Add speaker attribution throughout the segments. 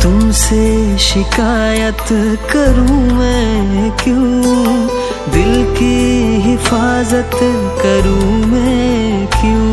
Speaker 1: तुमसे शिकायत करूं मैं क्यों, दिल की हिफाजत करूं मैं क्यों।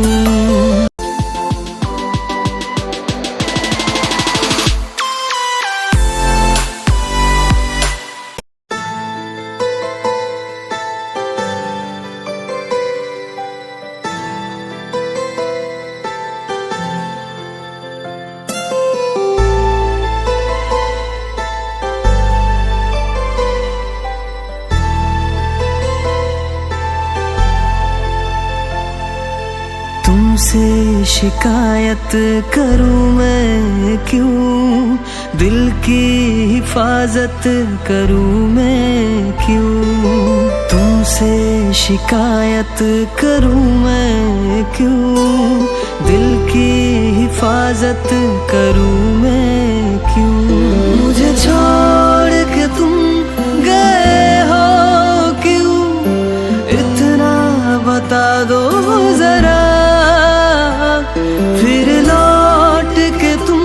Speaker 1: तुमसे शिकायत करूं मैं क्यों, दिल की हिफाजत करूं मैं क्यों। तुमसे शिकायत करूं मैं क्यों, दिल की हिफाजत करूं मैं क्यों। मुझे छोड़ के तुम गए हो क्यों, इतना बता दो जरा। फिर लौट के तुम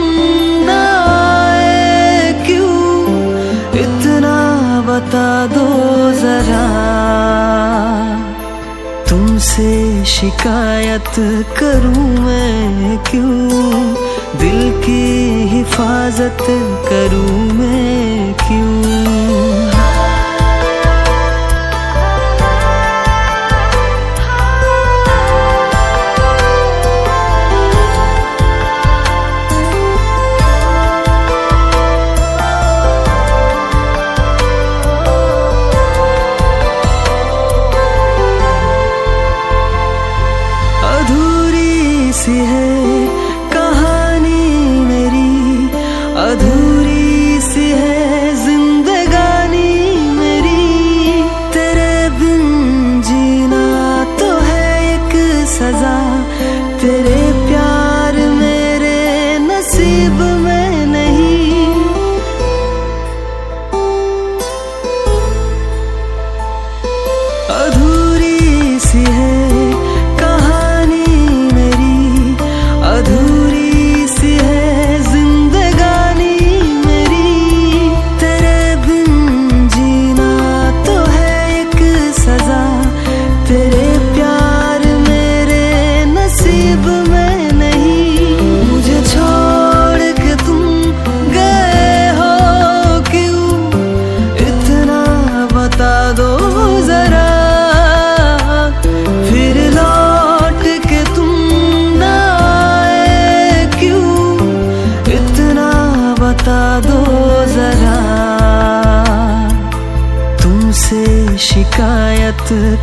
Speaker 1: ना आए क्यों, इतना बता दो जरा। तुमसे शिकायत करूं मैं क्यों, दिल की हिफाजत करूं मैं क्यों। सी है कहानी मेरी, अधूरी सी है जिंदगानी मेरी। तेरे बिन जीना तो है एक सजा, तेरे प्यार मेरे नसीब में नहीं। अधूरी सी है शिकायत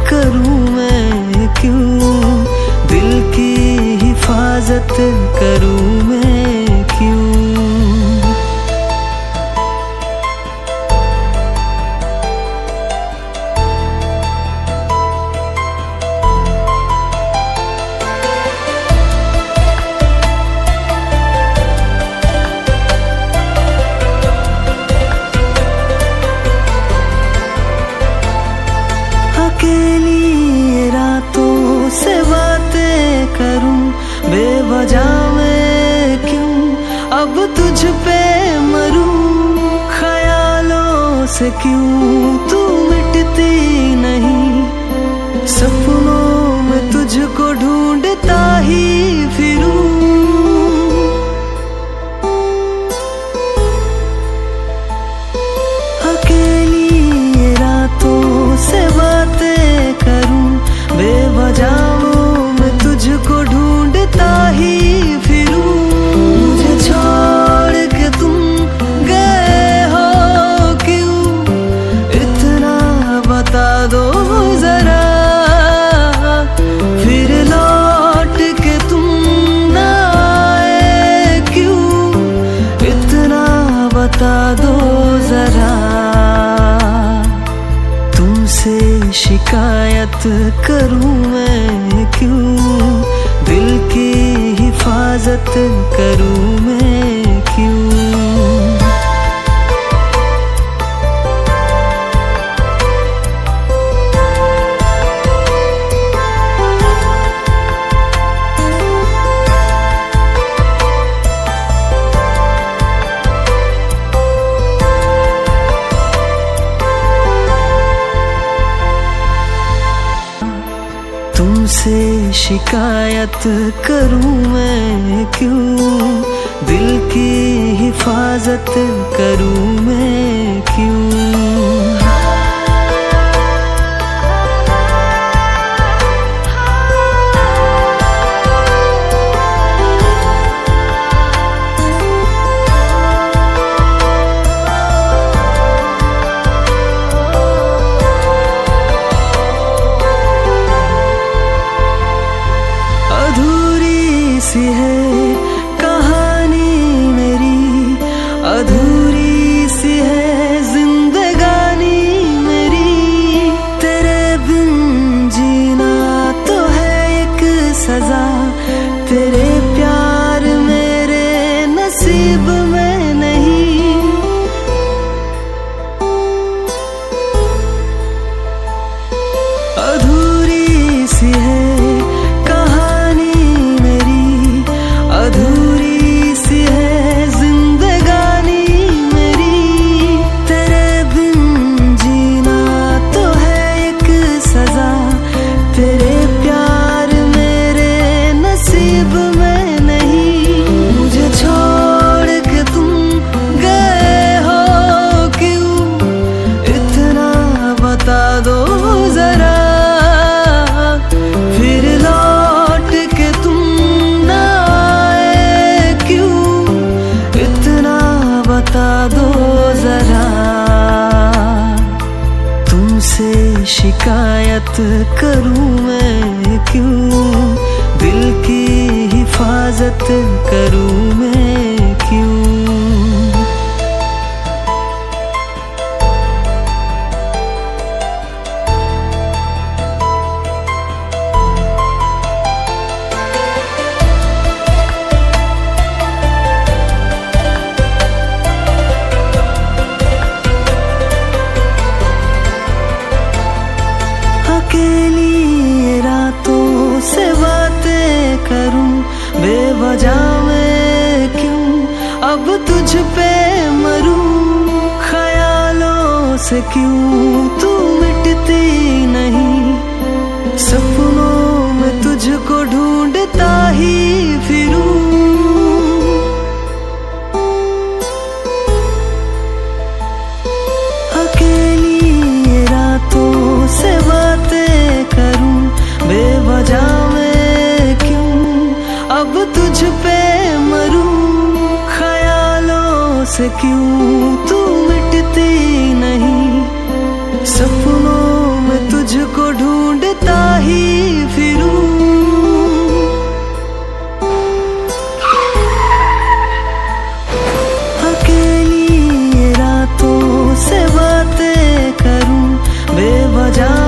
Speaker 1: करूं मैं क्यों, दिल की हिफाजत करूं मैं क्यों। अकेली रातों से बातें करूं बेवजह मैं क्यों, अब तुझ पे मरूं ख्यालों से क्यों तू मिटती नहीं। सपनों में तुझको ढूंढता ही फिरूं। अकेली रातों से बातें करूं बेवजह मैं तुझको ढूंढता ही फिरूं। मुझे छोड़ के तुम गए हो क्यों, इतना बता दो जरा। फिर लौट के तुम ना आए क्यों, इतना बता दो जरा। तुमसे शिकायत करूं मैं क्यों, दिल की हिफाजत करूं मैं क्यों। तुमसे शिकायत करूं मैं क्यों, दिल की हिफाजत करूं मैं क्यों। सी है कहानी मेरी, अधूरी सी है जिंदगानी मेरी। तेरे बिन जीना तो है एक सजा, तेरे प्यार मेरे नसीब में नहीं। अधूरी सी है तुमसे शिकायत करूं मैं क्यों, दिल की हिफाजत करूं मैं क्यों। अकेली रातों से बातें करूं बेवजह मैं क्यों, अब तुझ पे मरूं ख्यालों से क्यों तू मिटती नहीं। सपनों में तुझको ढूंढता ही फिरूं, अकेली रातों से करूं बेवजह मैं क्यों, अब तुझ पे मरूं ख्यालों से क्यों तू मिटती नहीं। सपनों में तुझको ढूंढता ही फिरूं। अकेली रातों से बातें करूं बेवजह